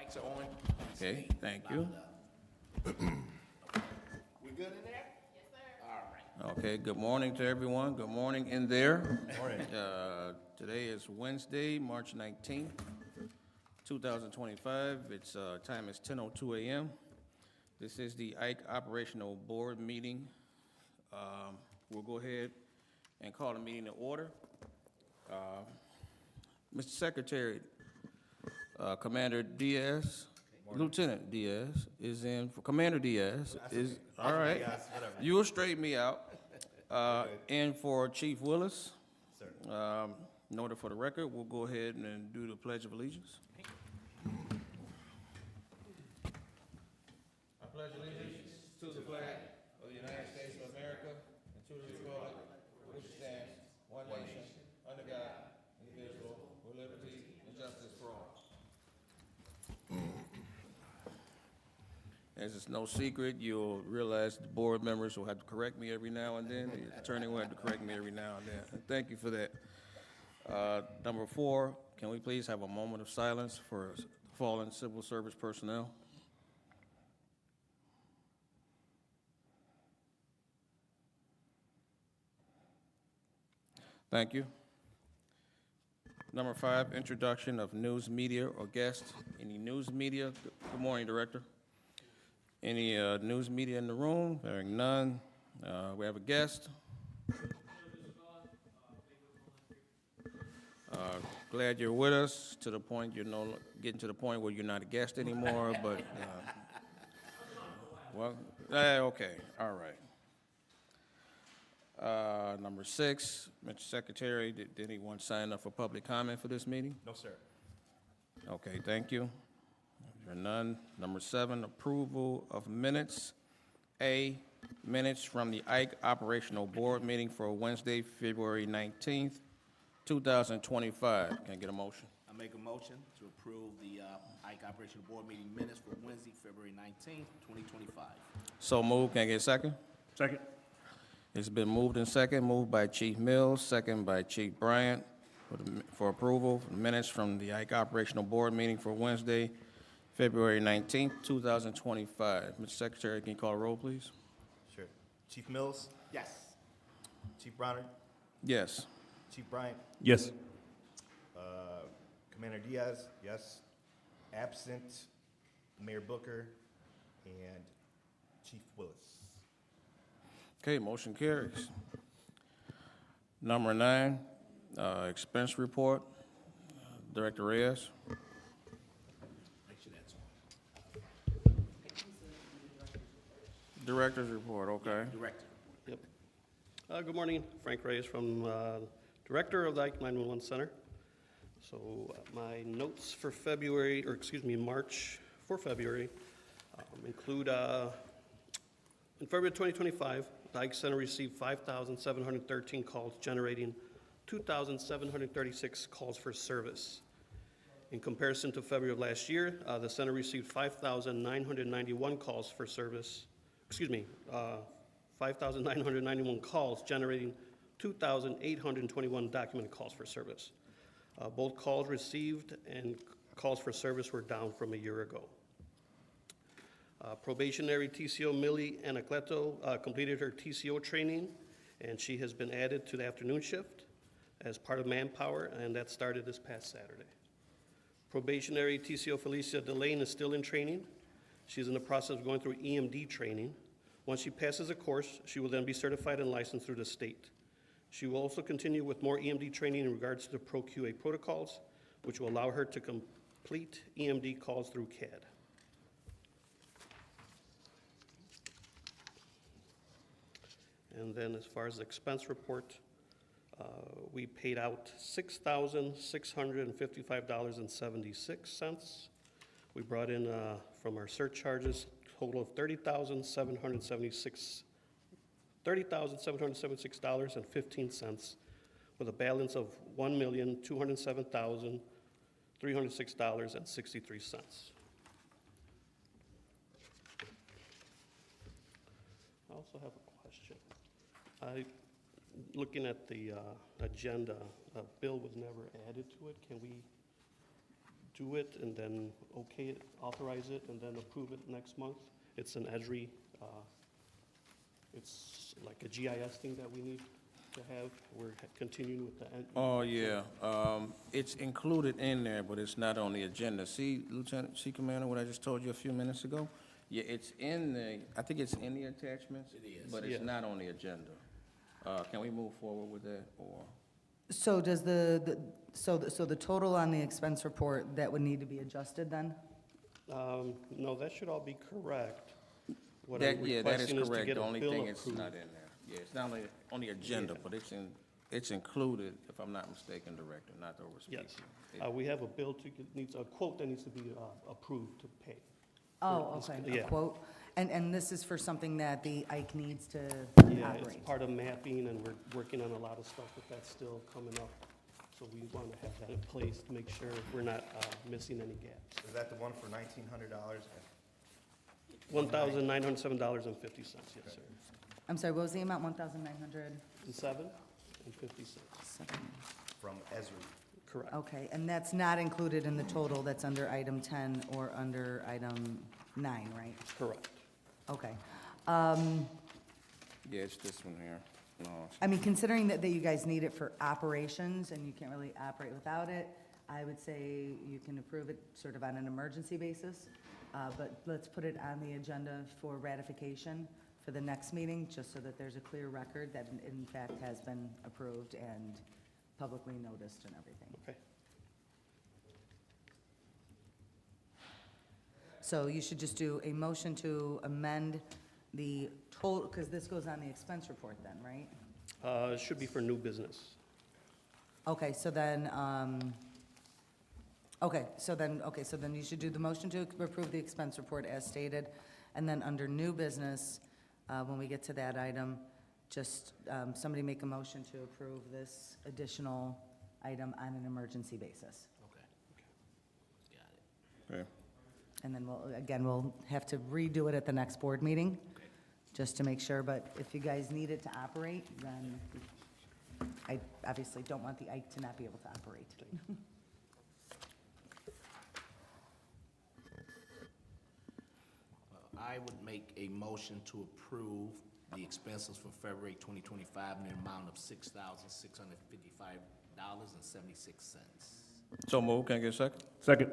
Mics are on. Okay, thank you. We good in there? Yes, sir. All right. Okay, good morning to everyone. Good morning in there. Morning. Today is Wednesday, March 19th, 2025. Time is 10:02 a.m. This is the IKE Operational Board meeting. We'll go ahead and call the meeting to order. Mr. Secretary, Commander Diaz, Lieutenant Diaz is in, Commander Diaz is, all right. You will straighten me out. In for Chief Willis. Sir. In order for the record, we'll go ahead and do the Pledge of Allegiance. I pledge allegiance to the flag of the United States of America and to the republic which stands one nation, under God, indivisible, with liberty and justice for all. As it's no secret, you'll realize the board members will have to correct me every now and then. The attorney will have to correct me every now and then. Thank you for that. Number 4, can we please have a moment of silence for fallen civil service personnel? Thank you. Number 5, introduction of news media or guests. Any news media? Good morning, Director. Any news media in the room? Hearing none. We have a guest. Glad you're with us to the point getting to the point where you're not a guest anymore, but well, okay, all right. Number 6, Mr. Secretary, did anyone sign up for public comment for this meeting? No, sir. Okay, thank you. There are none. Number 7, approval of minutes. A, minutes from the IKE Operational Board meeting for Wednesday, February 19th, 2025. Can I get a motion? I make a motion to approve the IKE Operational Board meeting minutes for Wednesday, February 19th, 2025. So moved. Can I get a second? Second. It's been moved and second. Moved by Chief Mills, second by Chief Bryant for approval. Minutes from the IKE Operational Board meeting for Wednesday, February 19th, 2025. Mr. Secretary, can you call a roll, please? Sure. Chief Mills, Yes. Chief Bronner, Yes. Chief Bryant, Yes. Commander Diaz, yes. Absent, Mayor Booker, and Chief Willis. Okay, motion carries. Number 9, expense report. Director Reyes. Make sure that's on. Director's report, okay. Director. Yep. Good morning, Frank Reyes from Director of the IKE 911 Center. So my notes for March for February include in February 2025, the IKE Center received 5,713 calls, generating 2,736 calls for service. In comparison to February of last year, the center received 5,991 calls for service. 5,991 calls, generating 2,821 documented calls for service. Both calls received and calls for service were down from a year ago. Probationary TCO Millie Anacleto completed her TCO training, and she has been added to the afternoon shift as part of manpower, and that started this past Saturday. Probationary TCO Felicia Delane is still in training. She's in the process of going through EMD training. Once she passes a course, she will then be certified and licensed through the state. She will also continue with more EMD training in regards to the Pro-QA protocols, which will allow her to complete EMD calls through CAD. And then as far as the expense report, we paid out $6,655.76. We brought in from our surcharges total of $30,776.15 with a balance of $1,207,306.63. I also have a question. Looking at the agenda, a bill was never added to it. Can we do it and then okay it, authorize it, and then approve it next month. It's an ESRI, it's like a GIS thing that we need to have. We're continuing with the. Oh, yeah. It's included in there, but it's not on the agenda. See, Commander, what I just told you a few minutes ago? Yeah, it's in the, I think it's in the attachments. It is. But it's Yeah. not on the agenda. Can we move forward with that, or? So does so the total on the expense report, that would need to be adjusted then? No, that should all be correct. What That, I'm yeah, that is requesting is to correct. get The a only bill thing it's approved. not in there. Yeah, it's not only on the agenda, Yeah. but it's included, if I'm not mistaken, Director, not to overspeak Yes. you. We have a bill to, needs a quote that needs to be approved to pay. Oh, This- okay, yeah. a quote? And this is for something that the IKE needs to Yeah, it's operate? part of mapping, and we're working on a lot of stuff, but that's still coming up. So we want to have that in place to make sure we're not missing any gaps. Is that the one for $1,900? $1,907.50, yes, sir. I'm sorry, what was the amount, 1,900? And $7.50, From Esri. correct. Okay, and that's not included in the total that's under item 10 or under item 9, right? Correct. Okay. Yeah, it's this one here. No, it's- I mean, considering that you guys need it for operations and you can't really operate without it, I would say you can approve it sort of on an emergency basis. But let's put it on the agenda for ratification for the next meeting, just so that there's a clear record that it in fact has been approved and publicly noticed and everything. Okay. So you should just do a motion to amend the total, because this goes on the expense report then, right? It should be for new business. Okay, so then, so then you should do the motion to approve the expense report as stated, and then under new business, when we get to that item, just, somebody make a motion to approve this additional item on an emergency basis. Okay. Got it. Okay. And then we'll have to redo it at the next board meeting, Okay. just to make sure, but if you guys need it to operate, then I obviously don't want the IKE to not be able to operate. I would make a motion to approve the expenses for February 2025 in the amount of $6,655.76. So move, can I get a second? Second.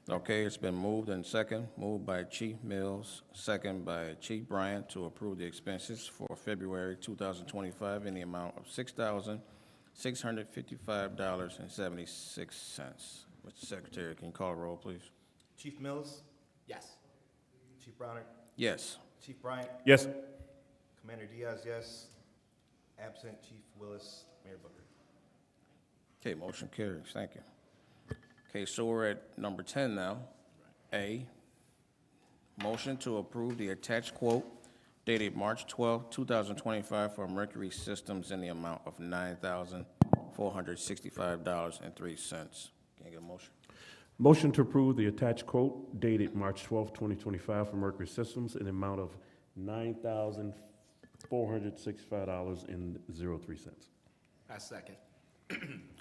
Okay, it's been moved and second, moved by Chief Mills, second by Chief Bryant to approve the expenses for February 2025 in the amount of $6,655.76. Mr. Secretary, can you call a roll, please? Chief Mills, Yes. Chief Browner, Yes. Chief Bryant, Yes. Commander Diaz, yes. Absent Chief Willis, Mayor Booker. Okay, motion carries, thank you. Okay, so we're at number 10 now. A, motion to approve the attached quote dated March 12, 2025 for Mercury Systems in the amount of $9,465.03. Can I get a motion? Motion to approve the attached quote dated March 12, 2025 for Mercury Systems in the amount of $9,465.03. I second.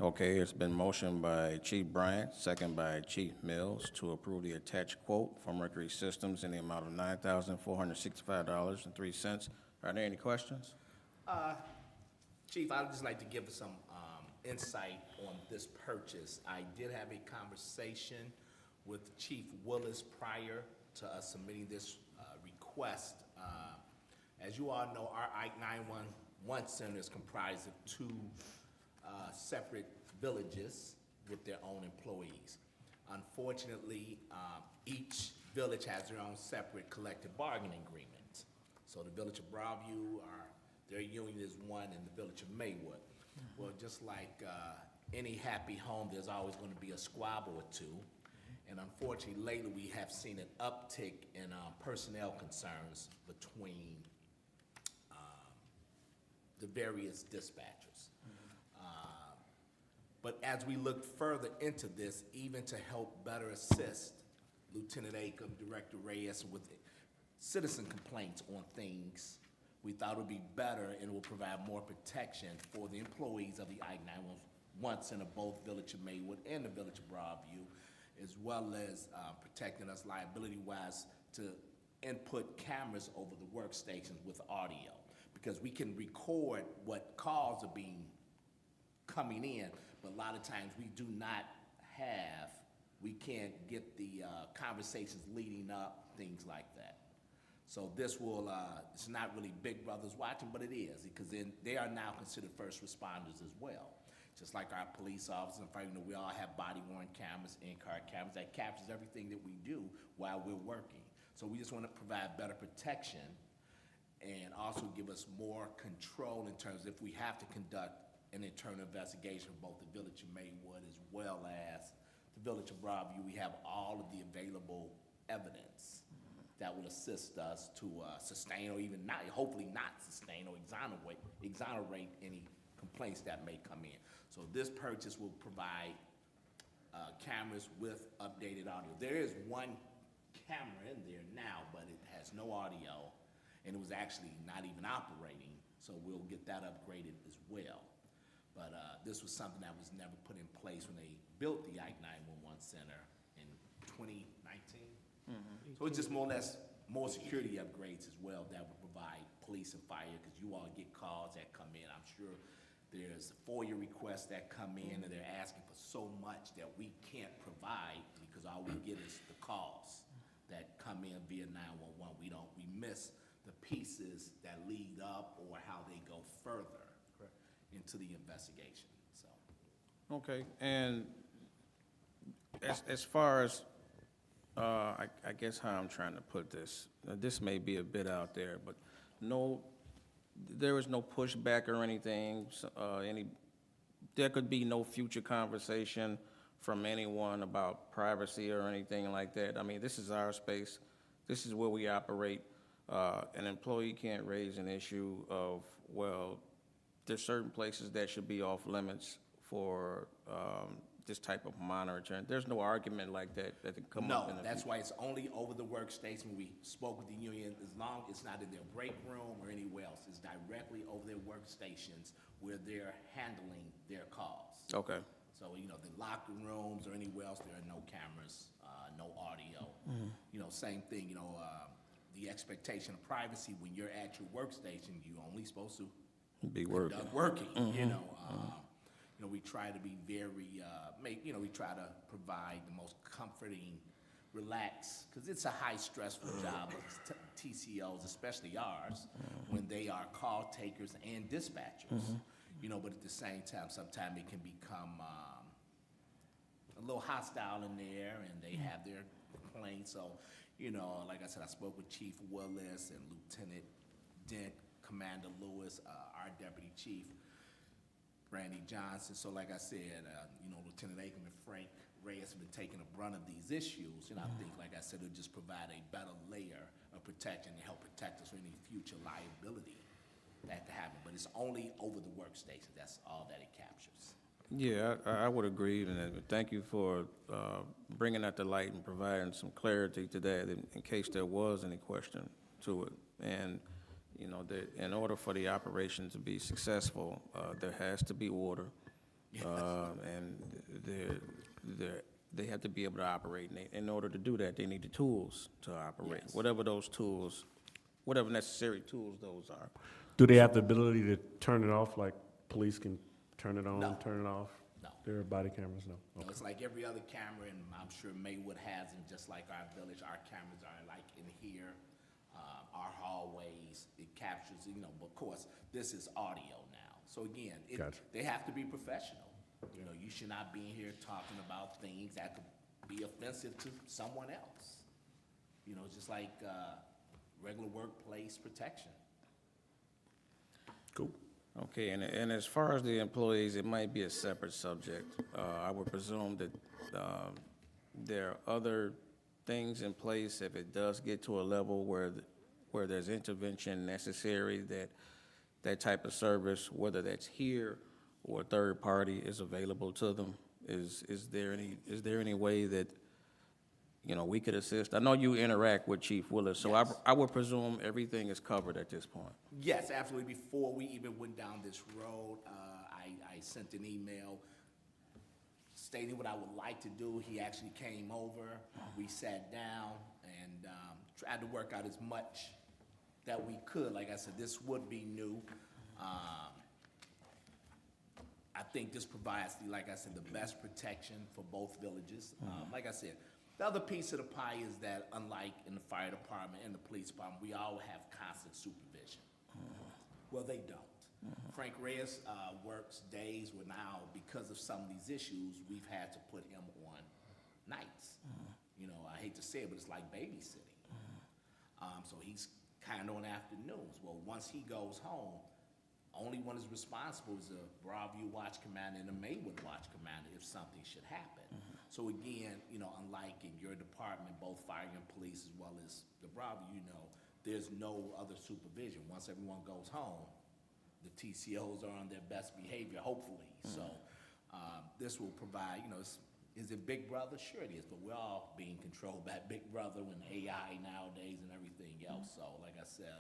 Okay, it's been motioned by Chief Bryant, second by Chief Mills to approve the attached quote from Mercury Systems in the amount of $9,465.03. Are there any questions? Chief, I'd just like to give some insight on this purchase. I did have a conversation with Chief Willis prior to us submitting this request. As you all know, our IKE 911 center is comprised of two separate villages with their own employees. Unfortunately, each village has their own separate collective bargaining agreement. So the village of Broadview, their union is one, and the village of Maywood. Well, just like any happy home, there's always going to be a squabble or two. And unfortunately, lately, we have seen an uptick in personnel concerns between the various dispatchers. But as we look further into this, even to help better assist Lieutenant Acom, Director Reyes with citizen complaints on things, we thought it would be better and it will provide more protection for the employees of the IKE 911 Center, both Village of Maywood and the Village of Broadview, as well as protecting us liability-wise to input cameras over the workstations with audio, because we can record what calls are coming in, but a lot of times we do not have, we can't get the conversations leading up, things like that. So this will, it's not really Big Brother's watching, but it is, because they are now considered first responders as well. Just like our police officers, in fact, we all have body-worn cameras, in-car cameras, that captures everything that we do while we're working. So we just want to provide better protection and also give us more control in terms of if we have to conduct an internal investigation of both the Village of Maywood as well as the Village of Broadview. We have all of the available evidence that will assist us to sustain or even not, hopefully not sustain or exonerate any complaints that may come in. So this purchase will provide cameras with updated audio. There is one camera in there now, but it has no audio, and it was actually not even operating, so we'll get that upgraded as well. But this was something that was never put in place when they built the IKE 911 Center in 2019. So it's just more or less more security upgrades as well that will provide police and fire, because you all get calls that come in. I'm sure there's FOIA requests that come in, and they're asking for so much that we can't provide because all we get is the calls that come in via 911. We miss the pieces that lead up or how they go further into the investigation, so. Okay, and as far as, I guess how I'm trying to put this, this may be a bit out there, but there is no pushback or anything, there could be no future conversation from anyone about privacy or anything like that. I mean, this is our space, this is where we operate. An employee can't raise an issue of, well, there's certain places that should be off limits for this type of monitoring. There's no argument like that that can come up in the No, that's future. why it's only over the workstation. We spoke with the union, as long as it's not in their break room or anywhere else, it's directly over their workstations where they're handling their calls. Okay, So, the locker rooms or anywhere else, there are no cameras, no audio. Same thing, the expectation of privacy when you're at your workstation, you're only supposed to be working. conduct working, we try to be very, we try to provide the most comforting, relaxed, because it's a high stressful job of TCOs, especially ours, when they are call takers and dispatchers. But at the same time, sometimes it can become a little hostile in there, and they have their complaints. So, like I said, I spoke with Chief Willis and Lieutenant Dent, Commander Lewis, our Deputy Chief, Randy Johnson. So like I said, Lieutenant Aikman and Frank Reyes have been taking the brunt of these issues, and I think, like I said, it'll just provide a better layer of protection to help protect us from any future liability that could happen. But it's only over the workstation. That's all that it captures. Yeah, I would agree, and thank you for bringing that to light and providing some clarity to that in case there was any question to it. And, in order for the operation to be successful, there has to be order. And they have to be able to operate. And in order to do that, they need the tools to operate, Yes. whatever necessary tools those are. Do they have the ability to turn it off, like police can turn it on, No. turn it off? No. There are body cameras, no? Okay. It's like every other camera, and I'm sure Maywood has them, just like our village. Our cameras are like in here, our hallways. It captures, but of course, this is audio now. So again, Gotcha. they have to be professional. You should not be in here talking about things that could be offensive to someone else. Just like regular workplace protection. Cool. Okay, and as far as the employees, it might be a separate subject. I would presume that there are other things in place if it does get to a level where there's intervention necessary, that type of service, whether that's here or a third party, is available to them. Is there any way that we could assist? I know you interact with Chief Willis, so Yes. I would presume everything is covered at this point. Yes, absolutely. Before we even went down this road, I sent an email stating what I would like to do. He actually came over, we sat down, and tried to work out as much that we could. Like I said, this would be new. I think this provides, like I said, the best protection for both villages. Like I said, the other piece of the pie is that unlike in the fire department and the police department, we all have constant supervision. Well, they don't. Frank Reyes works days where now, because of some of these issues, we've had to put him on nights. You know, I hate to say it, but it's like babysitting. So he's kind of on afternoons. Well, once he goes home, only one is responsible is the Broadview watch commander and the Maywood watch commander if something should happen. So again, you know, unlike in your department, both fire and police as well as the Broadview, you know, there's no other supervision. Once everyone goes home, the TCOs are on their best behavior, hopefully. So this will provide, you know, is it Big Brother? Sure it is, but we're all being controlled by Big Brother and AI nowadays and everything else. So like I said,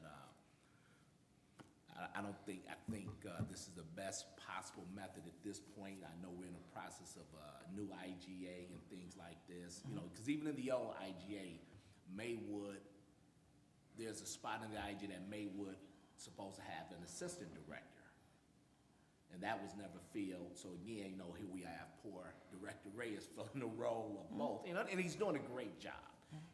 I think this is the best possible method at this point. I know we're in the process of a new IGA and things like this, you know, because even in the old IGA, Maywood, there's a spot in the IGA that Maywood supposed to have an assistant director. And that was never filled. So again, you know, here we have poor Director Reyes filling the role of both. You know, and he's doing a great job.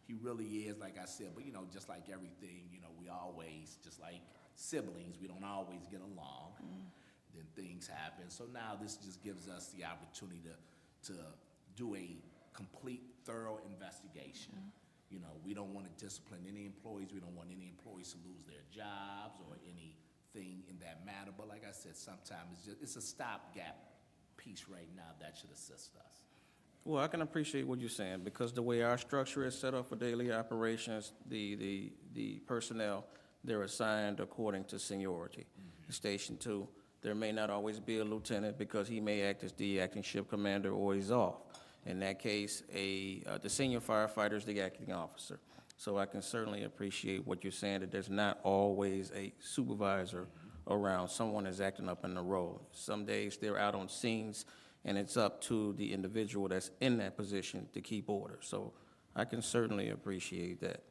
He really is, like I said, but you know, just like everything, you know, we always, just like siblings, we don't always get along. Then things happen. So now this just gives us the opportunity to do a complete, thorough investigation. You know, we don't want to discipline any employees. We don't want any employees to lose their jobs or anything in that matter. But like I said, sometimes it's a stopgap piece right now that should assist us. Well, I can appreciate what you're saying, because the way our structure is set up for daily operations, the personnel, they're assigned according to seniority. Station 2, there may not always be a lieutenant because he may act as the acting ship commander or he's off. In that case, the senior firefighter is the acting officer. So I can certainly appreciate what you're saying, that there's not always a supervisor around. Someone is acting up in the role. Some days they're out on scenes, and it's up to the individual that's in that position to keep order. So I can certainly appreciate that.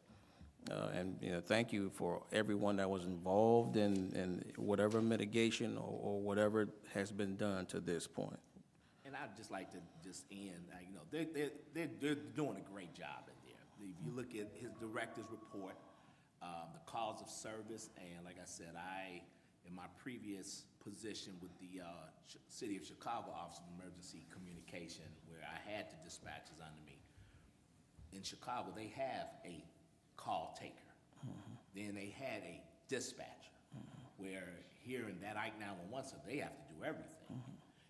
And, you know, thank you for everyone that was involved in whatever mitigation or whatever has been done to this point. And I'd just like to just end, you know, they're doing a great job in there. If you look at his director's report, the calls of service, and like I said, in my previous position with the City of Chicago Office of Emergency Communication, where I had the dispatchers under me, in Chicago, they have a call taker. Then they had a dispatcher, where here in that IKE 911 center, they have to do everything.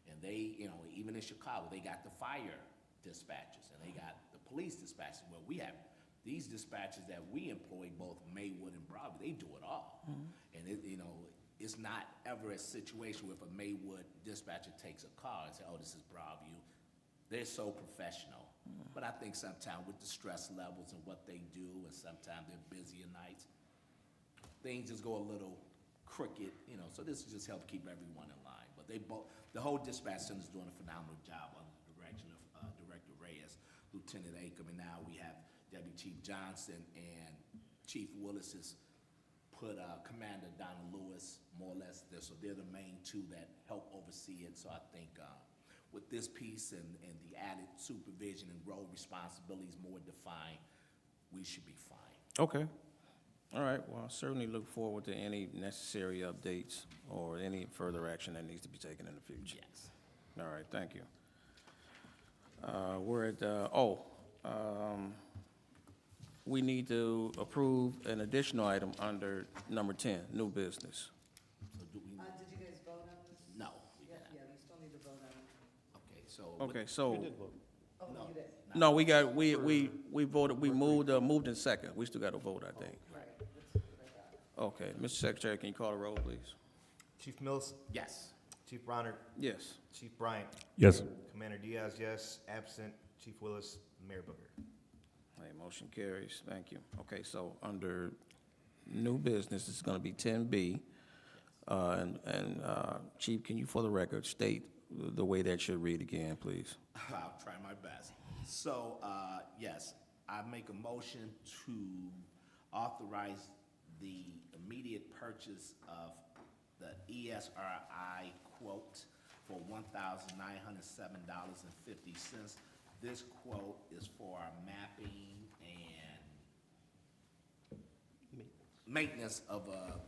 And they, you know, even in Chicago, they got the fire dispatchers and they got the police dispatchers. Well, we have these dispatchers that we employ, both Maywood and Broadview, they do it all. And it, you know, it's not ever a situation where if a Maywood dispatcher takes a call and say, oh, this is Broadview. They're so professional. But I think sometimes with the stress levels and what they do, and sometimes they're busier nights, things just go a little crooked, you know, so this just helps keep everyone in line. But they both, the whole dispatch center is doing a phenomenal job under the direction of Director Reyes, Lieutenant Acom, and now we have Deputy Chief Johnson, and Chief Willis has put Commander Donna Lewis more or less there, so they're the main two that help oversee it. So I think with this piece and the added supervision and role responsibilities more defined, we should be fine. Okay. All right, well, I certainly look forward to any necessary updates or any further action that needs to be taken in the future. Yes. All right, thank you. We're at, we need to approve an additional item under number 10, new business. So do we, Did you guys vote on this? no, we did Yeah, not. we still need to vote on it. Okay, so. Okay, so, Oh, No. you did? no, we voted, we moved in second. We still got to vote, I think. Right, that's what I thought. Okay, Mr. Secretary, can you call the roll, please? Chief Mills, Yes. Chief Bronner, Yes. Chief Bryant, Yes. Commander Diaz, yes. Absent, Chief Willis, Mayor Booker. Hey, motion carries. Thank you. Okay, so under new business, it's going to be 10B. And Chief, can you, for the record, state the way that should read again, please. I'll try my best. So, yes, I make a motion to authorize the immediate purchase of the ESRI quote for $1,907.50. This quote is for our mapping and maintenance of a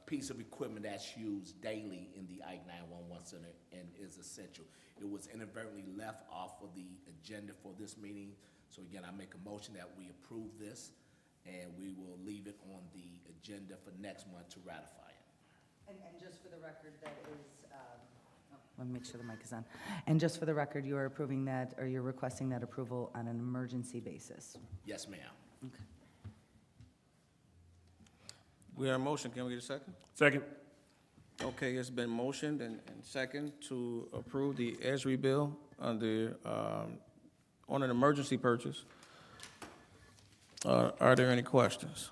piece of equipment that's used daily in the Ike 911 Center and is essential. It was inadvertently left off of the agenda for this meeting. So again, I make a motion that we approve this, and we will leave it on the agenda for next month to ratify it. And just for the record, that is, let me make sure the mic is on. And just for the record, you are approving that, or you're requesting that approval on an emergency basis? Yes, ma'am. Okay. We have a motion, can we get a second? Second. Okay, it's been motioned and second to approve the ESRI bill under, on an emergency purchase. Are there any questions?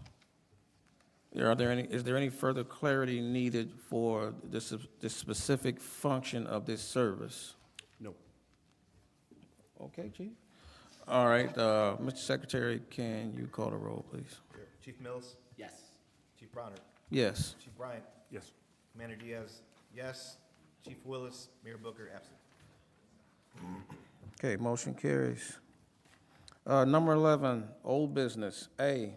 Is there any further clarity needed for this specific function of this service? No. Okay, Chief. All right, Mr. Secretary, can you call the roll, please? Here. Chief Mills, Yes. Chief Bronner, Yes. Chief Bryant, Yes. Commander Diaz, yes. Chief Willis, Mayor Booker, absent. Okay, motion carries. Number 11, old business. A,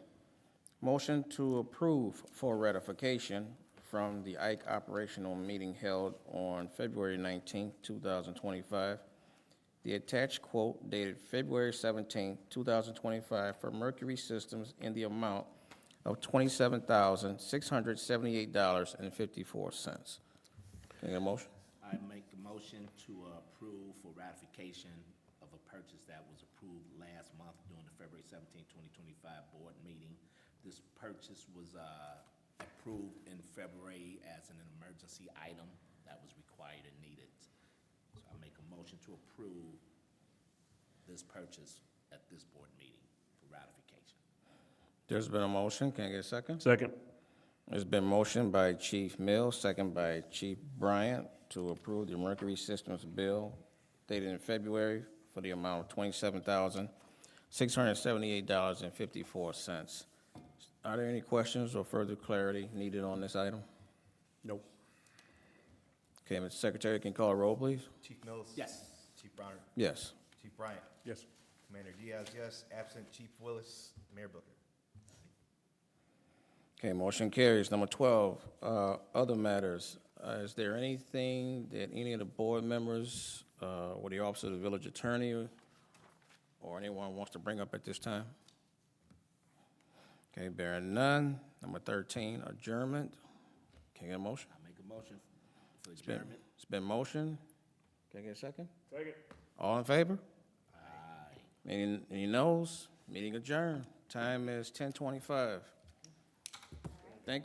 motion to approve for ratification from the Ike operational meeting held on February 19, 2025. The attached quote dated February 17, 2025 for Mercury Systems in the amount of $27,678.54. Can I get a motion? I make a motion to approve for ratification of a purchase that was approved last month during the February 17, 2025 board meeting. This purchase was approved in February as an emergency item that was required and needed. So I make a motion to approve this purchase at this board meeting for ratification. There's been a motion. Can I get a second? Second. It's been motioned by Chief Mills, second by Chief Bryant, to approve the Mercury Systems bill dated in February for the amount of $27,678.54. Are there any questions or further clarity needed on this item? No. Okay, Mr. Secretary, can you call a roll, please? Chief Mills? Yes. Chief Bronner, Yes. Chief Bryant, Yes. Commander Diaz, yes. Absent Chief Willis, Mayor Booker. Okay, motion carries. Number 12, other matters. Is there anything that any of the board members, or the Office of the Village Attorney, or anyone wants to bring up at this time? Okay, bearing none. Number 13, adjournment. Can I get a motion? I make a motion for It's been- adjournment. It's been motioned. Can I get a second? Second. All in favor? Aye. Any noes? Meeting adjourned. Time is 10:25.